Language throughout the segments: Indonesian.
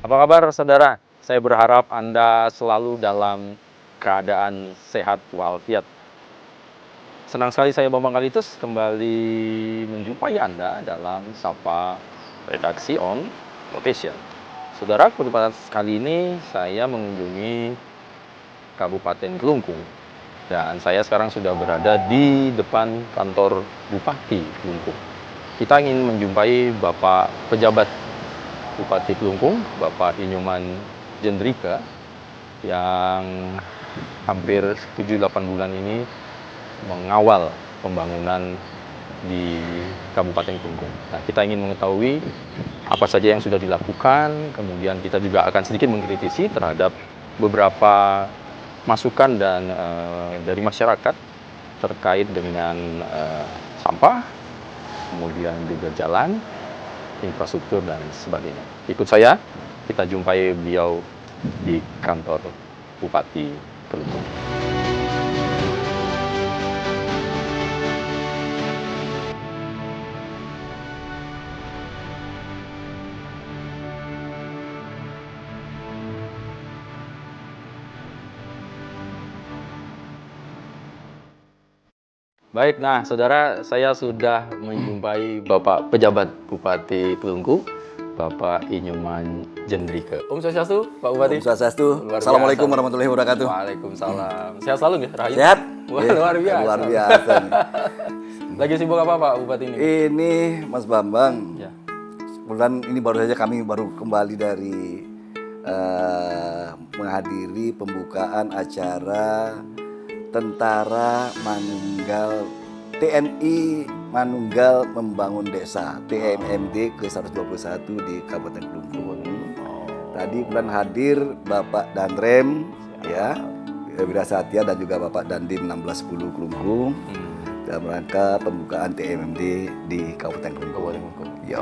Apa kabar saudara? Saya berharap Anda selalu dalam keadaan sehat walafiat. Senang sekali saya Bambang Kalitus kembali menjumpai Anda dalam Sapa Redaksi on Location. Saudara, kesempatan kali ini saya mengunjungi Kabupaten Kelungkung. Dan saya sekarang sudah berada di depan kantor Bupati Kelungkung. Kita ingin menjumpai Bapak pejabat Bupati Kelungkung, Bapak Inyuman Jendrika, yang hampir 7-8 bulan ini mengawal pembangunan di Kabupaten Kelungkung. Nah, kita ingin mengetahui apa saja yang sudah dilakukan, kemudian kita juga akan sedikit mengkritisi terhadap beberapa masukan dan dari masyarakat terkait dengan sampah, kemudian juga jalan, infrastruktur dan sebagainya. Ikut saya, kita jumpai beliau di kantor Bupati Kelungkung. Baik, nah saudara, saya sudah menjumpai Bapak pejabat Bupati Kelungkung, Bapak Inyuman Jendrika. Om Swastiastu, Pak Bupati. Om Swastiastu. Luar biasa. Assalamualaikum warahmatullahi wabarakatuh. Waalaikumsalam. Sehat selalu nih, Rahim? Sehat? Wah, luar biasa. Luar biasa. Lagi sibuk apa Pak Bupati ini? Ini Mas Bambang. Ya. Kebetulan ini baru saja kami kembali dari menghadiri pembukaan acara Tentara Manunggal TNI Manunggal Membangun Desa TMMD ke-121 di Kabupaten Kelungkung. Tadi kemudian hadir Bapak Danrem ya, Wira Satya dan juga Bapak Dandim 1610 Kelungkung dalam rangka pembukaan TMMD di Kabupaten Kelungkung. Ya.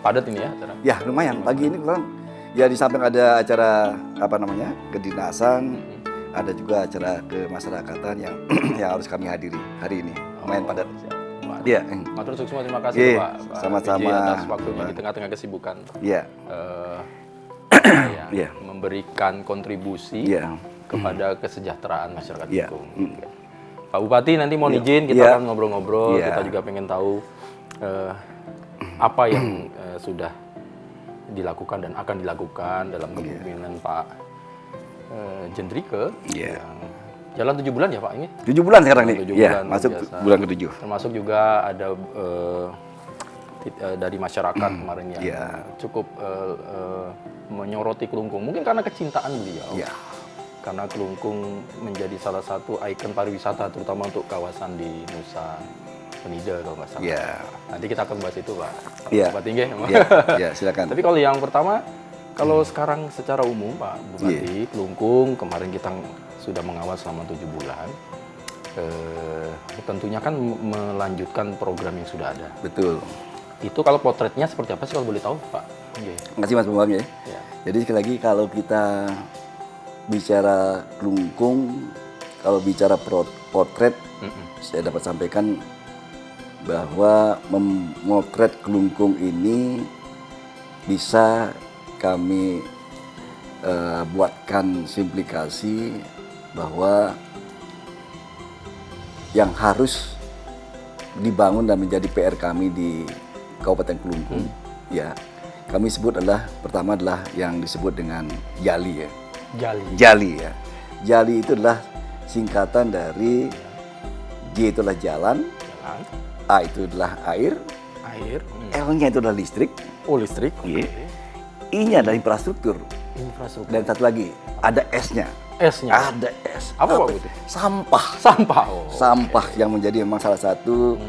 Padat ini ya acara? Ya lumayan. Pagi ini kebetulan ya di samping ada acara kedinasan, ada juga acara kemasyarakatan yang yang harus kami hadiri hari ini. Lumayan padat. Iya. Matur sukses, terima kasih Iya, Pak. sama-sama. PJ atas waktunya di tengah-tengah kesibukan. Iya. Iya. Memberikan kontribusi Iya. kepada kesejahteraan masyarakat Iya. Kelungkung. Pak Bupati nanti mau izin kita akan ngobrol-ngobrol. Iya. Kita juga pengen tahu apa yang sudah dilakukan dan akan dilakukan dalam kepemimpinan Pak Jendrika. Iya. Jalan 7 bulan ya Pak ini? 7 bulan sekarang nih. 7 Iya, bulan, masuk biasa. bulan ke-7. Termasuk juga ada dari masyarakat kemarin yang cukup menyoroti Kelungkung. Mungkin karena kecintaan beliau. Iya. Karena Kelungkung menjadi salah satu ikon pariwisata terutama untuk kawasan di Nusa Penida kalau nggak salah. Iya. Nanti kita akan bahas itu Pak. Iya. Bupati nggih. Iya, iya, silakan. Tapi kalau yang pertama, kalau sekarang secara umum Pak Bupati Kelungkung kemarin kita sudah mengawal selama 7 bulan. Tentunya kan melanjutkan program yang sudah ada. Betul. Itu kalau potretnya seperti apa sih kalau boleh tahu Pak? Terima kasih Mas Bambang ya. Ya. Jadi sekali lagi kalau kita bicara Kelungkung, kalau bicara potret, saya dapat sampaikan bahwa memotret Kelungkung ini bisa kami buatkan simplikasi bahwa yang harus dibangun dan menjadi PR kami di Kabupaten Kelungkung, ya kami sebut adalah pertama adalah yang disebut dengan Jali ya. Jali ya. Jali itu adalah singkatan dari J itu adalah jalan, A itu adalah air, L-nya itu adalah listrik, Listrik. I-nya adalah infrastruktur, Infrastruktur. dan satu lagi ada S-nya. S-nya. Ada S. Apa Pak itu? Sampah. Sampah. Sampah yang menjadi memang salah satu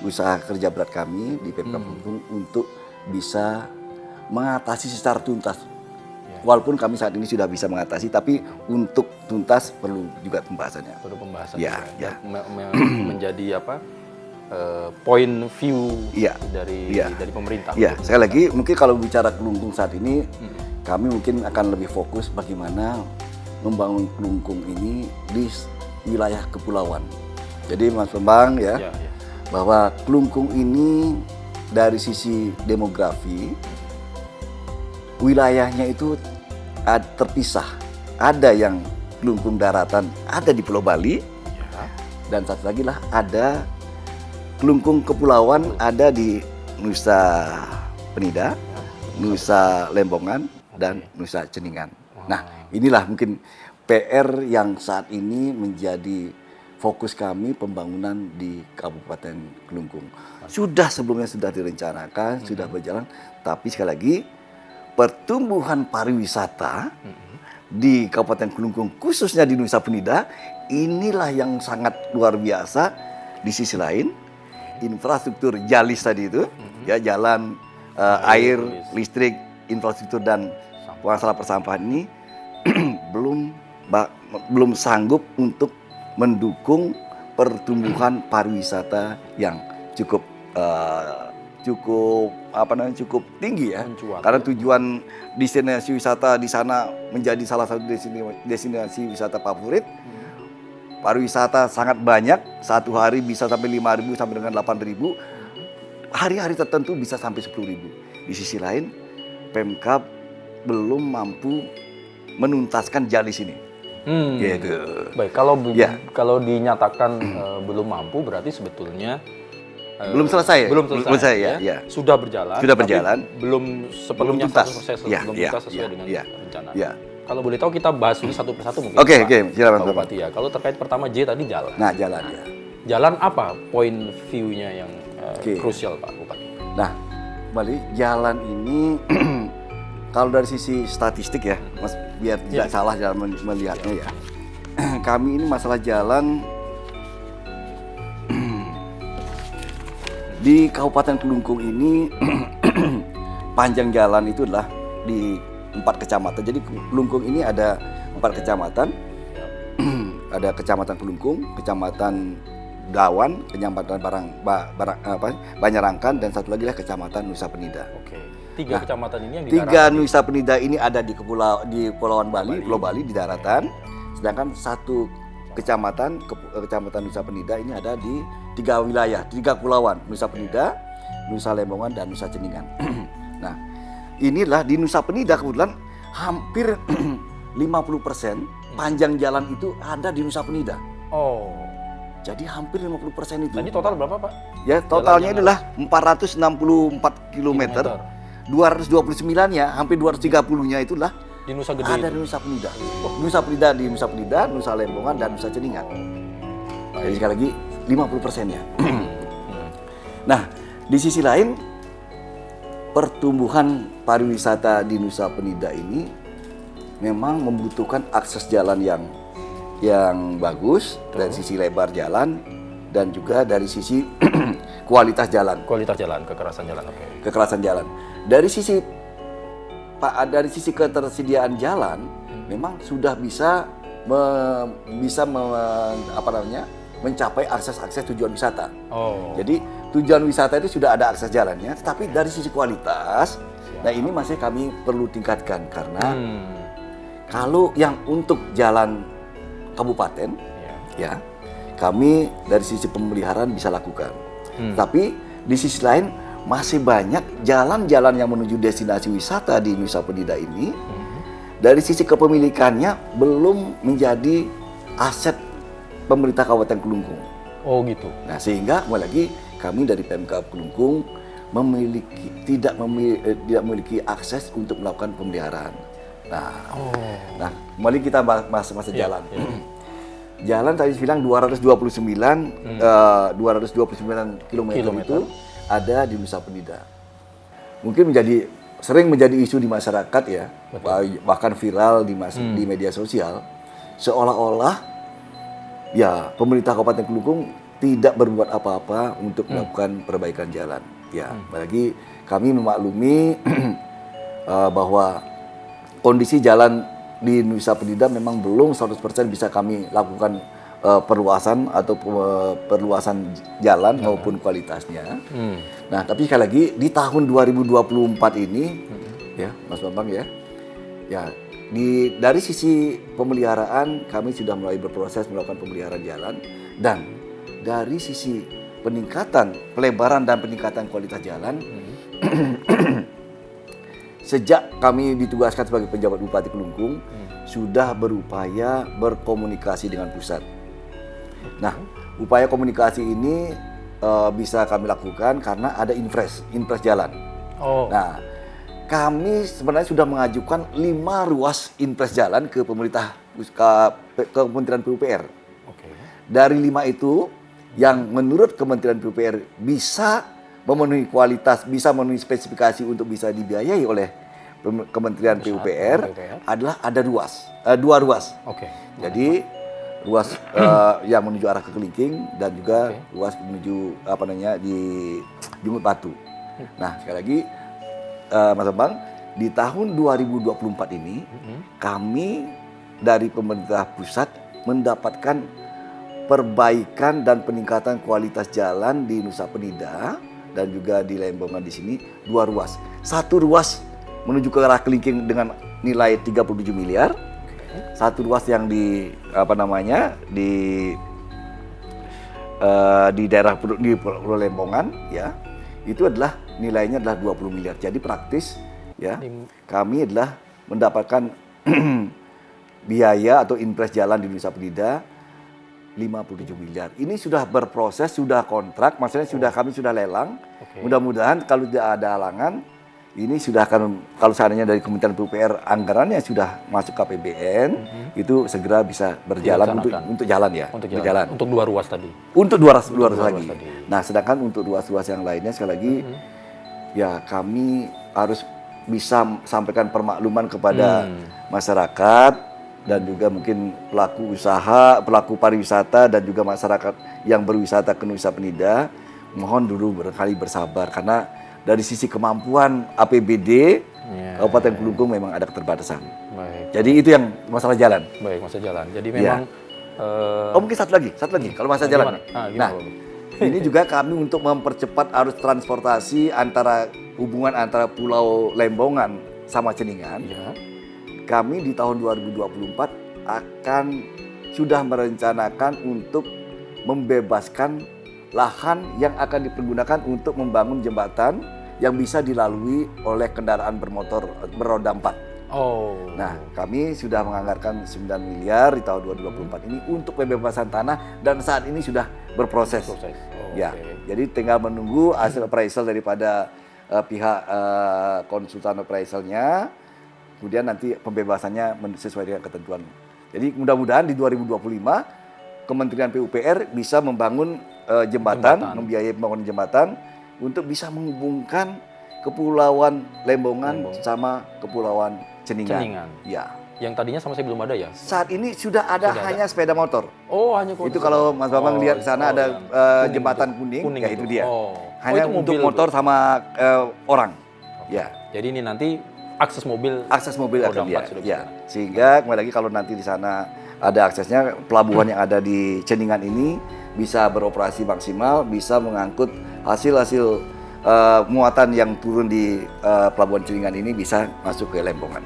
usaha kerja berat kami di Pemkab Kelungkung untuk bisa mengatasi secara tuntas. Walaupun kami saat ini sudah bisa mengatasi, tapi untuk tuntas perlu juga pembahasannya. Perlu pembahasan. Ya, juga. ya. Menjadi apa? Point view dari pemerintah. Ya, sekali lagi mungkin kalau bicara Kelungkung saat ini, kami mungkin akan lebih fokus bagaimana membangun Kelungkung ini di wilayah kepulauan. Jadi Mas Bambang ya. bahwa Kelungkung ini dari sisi demografi wilayahnya itu terpisah. Ada yang kelungkung daratan ada di Pulau Bali, dan satu lagi lah ada kelungkung kepulauan ada di Nusa Penida, Nusa Lembongan, dan Nusa Ceningan. Nah, inilah mungkin PR yang saat ini menjadi fokus kami pembangunan di Kabupaten Kelungkung. Sebelumnya sudah direncanakan, sudah berjalan, tapi sekali lagi pertumbuhan pariwisata di Kabupaten Kelungkung khususnya di Nusa Penida inilah yang sangat luar biasa. Di sisi lain, infrastruktur JALIS tadi itu, ya jalan, air, listrik, infrastruktur dan masalah persampahan ini belum sanggup untuk mendukung pertumbuhan pariwisata yang cukup tinggi ya. Karena tujuan destinasi wisata di sana menjadi salah satu destinasi wisata favorit. Pariwisata sangat banyak, satu hari bisa sampai 5.000 sampai dengan 8.000. Hari-hari tertentu bisa sampai 10.000. Di sisi lain, Pemkab belum mampu menuntaskan JALIS ini. Gitu. Baik, kalau dinyatakan belum mampu, berarti sebetulnya belum selesai. Belum selesai ya. Ya. Sudah berjalan. Belum sepenuhnya 100% tuntas sesuai dengan rencana. Ya. Kalau boleh tahu kita bahas dulu satu persatu mungkin. Oke, silakan Pak Bupati ya. Kalau terkait pertama J tadi jalan. Nah, jalan ya. Jalan apa point view-nya yang krusial Pak Bupati? Nah, kembali jalan ini kalau dari sisi statistik ya, Mas, biar tidak salah dalam melihatnya ya. Kami ini masalah jalan di Kabupaten Kelungkung ini panjang jalan itu adalah di 4 kecamatan. Jadi Kelungkung ini ada 4 kecamatan. Ada Kecamatan Kelungkung, Kecamatan Dawan, Kecamatan Banyarangkan, dan satu lagi lah Kecamatan Nusa Penida. Oke. 3 kecamatan ini yang di 3 Nusa Penida ini ada di Kepulauan Bali, Pulau Bali di daratan. Sedangkan 1 kecamatan Nusa Penida ini ada di 3 wilayah, 3 kepulauan, Nusa Penida, Nusa Lembongan, dan Nusa Ceningan. Nah, inilah di Nusa Penida kebetulan hampir 50% panjang jalan itu ada di Nusa Penida. Oh. Jadi hampir 50% itu. Jadi total berapa, Pak? Ya, totalnya adalah 464 km. 229-nya, hampir 230-nya itulah di Nusa Gede. Ada di Nusa Penida. Nusa Penida di Nusa Penida, Nusa Lembongan, dan Nusa Ceningan. Jadi sekali lagi 50%-nya. Nah, di sisi lain pertumbuhan pariwisata di Nusa Penida ini memang membutuhkan akses jalan yang bagus dari sisi lebar jalan dan juga dari sisi kualitas jalan. Kekerasan jalan, oke. Kekerasan jalan. Dari sisi ketersediaan jalan memang sudah bisa mencapai akses tujuan wisata. Oh. Jadi tujuan wisata itu sudah ada akses jalannya, tetapi dari sisi kualitas, nah ini masih kami perlu tingkatkan karena kalau yang untuk jalan kabupaten, ya kami dari sisi pemeliharaan bisa lakukan. Tapi di sisi lain masih banyak jalan-jalan yang menuju destinasi wisata di Nusa Penida ini dari sisi kepemilikannya belum menjadi aset pemerintah Kabupaten Kelungkung. Oh gitu. Nah sehingga kembali lagi kami dari Pemkab Kelungkung tidak memiliki akses untuk melakukan pemeliharaan. Nah kembali kita bahas jalan. Jalan tadi bilang 229 km itu ada di Nusa Penida. Mungkin sering menjadi isu di masyarakat ya, bahkan viral di media sosial, seolah-olah ya pemerintah Kabupaten Kelungkung tidak berbuat apa-apa untuk melakukan perbaikan jalan. Ya, apalagi kami memaklumi bahwa kondisi jalan di Nusa Penida memang belum 100% bisa kami lakukan perluasan jalan maupun kualitasnya. Nah, tapi sekali lagi di tahun 2024 ini, ya Mas Bambang ya, dari sisi pemeliharaan kami sudah mulai berproses melakukan pemeliharaan jalan, dan dari sisi pelebaran dan peningkatan kualitas jalan, sejak kami ditugaskan sebagai penjabat Bupati Kelungkung, sudah berupaya berkomunikasi dengan pusat. Nah, upaya komunikasi ini bisa kami lakukan karena ada impres jalan. Nah, kami sebenarnya sudah mengajukan 5 ruas impres jalan ke pemerintah, ke Kementerian PUPR. Dari 5 itu, yang menurut Kementerian PUPR bisa memenuhi kualitas, bisa memenuhi spesifikasi untuk bisa dibiayai oleh Kementerian PUPR adalah ada 2 ruas. Jadi ruas yang menuju arah ke Kelingking dan juga ruas menuju di Junggut Batu. Nah, sekali lagi Mas Bambang, di tahun 2024 ini kami dari pemerintah pusat mendapatkan perbaikan dan peningkatan kualitas jalan di Nusa Penida dan juga di Lembongan di sini 2 ruas. 1 ruas menuju ke arah Kelingking dengan nilai 37 miliar. 1 ruas yang di daerah di Pulau Lembongan ya. Itu adalah nilainya adalah 20 miliar. Jadi praktis ya. Kami adalah mendapatkan biaya atau impres jalan di Nusa Penida 57 miliar. Ini sudah berproses, sudah kontrak, maksudnya kami sudah lelang. Mudah-mudahan kalau tidak ada halangan, ini sudah akan, kalau seandainya dari Kementerian PUPR anggarannya sudah masuk ke APBN, itu segera bisa berjalan untuk jalan ya. Untuk jalan. Untuk 2 ruas tadi. Untuk 2 ruas lagi. Nah, sedangkan untuk ruas yang lainnya sekali lagi, ya kami harus bisa sampaikan permakluman kepada masyarakat, dan juga mungkin pelaku usaha, pelaku pariwisata dan juga masyarakat yang berwisata ke Nusa Penida, mohon dulu berkali bersabar karena dari sisi kemampuan APBD Kabupaten Kelungkung memang ada keterbatasan. Jadi itu yang masalah jalan. Masalah jalan. Jadi memang mungkin satu lagi kalau masalah jalan. Nah, ini juga kami untuk mempercepat arus transportasi hubungan antara Pulau Lembongan sama Ceningan. Kami di tahun 2024 akan sudah merencanakan untuk membebaskan lahan yang akan dipergunakan untuk membangun jembatan yang bisa dilalui oleh kendaraan bermotor beroda 4. Nah, kami sudah menganggarkan 9 miliar di tahun 2024 ini untuk pembebasan tanah dan saat ini sudah berproses. Jadi tinggal menunggu hasil appraisal daripada pihak konsultan appraisalnya. Kemudian nanti pembebasannya sesuai dengan ketentuan. Jadi mudah-mudahan di 2025 Kementerian PUPR bisa membangun jembatan, membiayai pembangunan jembatan untuk bisa menghubungkan Kepulauan Lembongan sama Kepulauan Ceningan. Ya. Yang tadinya sama saya belum ada ya? Saat ini sudah ada hanya sepeda motor. Hanya itu kalau Mas Bambang lihat ke sana ada jembatan kuning ya itu dia. Hanya itu untuk motor sama orang. Ya. Jadi ini nanti akses mobil akan dia. Ya. Sehingga kembali lagi kalau nanti di sana ada aksesnya, pelabuhan yang ada di Ceningan ini bisa beroperasi maksimal, bisa mengangkut hasil-hasil muatan yang turun di pelabuhan Ceningan ini bisa masuk ke Lembongan.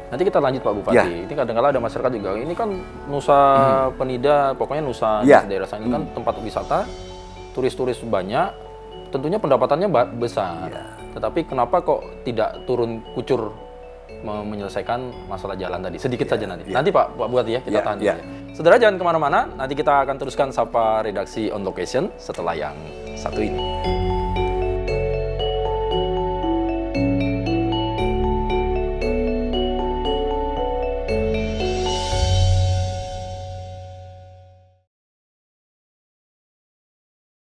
Nanti kita lanjut Pak Bupati. Ini kadang-kala ada masyarakat juga. Ini kan Nusa Penida, pokoknya Nusa daerah sana ini kan tempat wisata, turis-turis banyak. Tentunya pendapatannya besar. Tetapi kenapa kok tidak turun kucur menyelesaikan masalah jalan tadi? Sedikit saja nanti. Nanti Pak Bupati ya, kita tahan dulu. Saudara jangan kemana-mana, nanti kita akan teruskan Sapa Redaksi on Location setelah yang satu ini.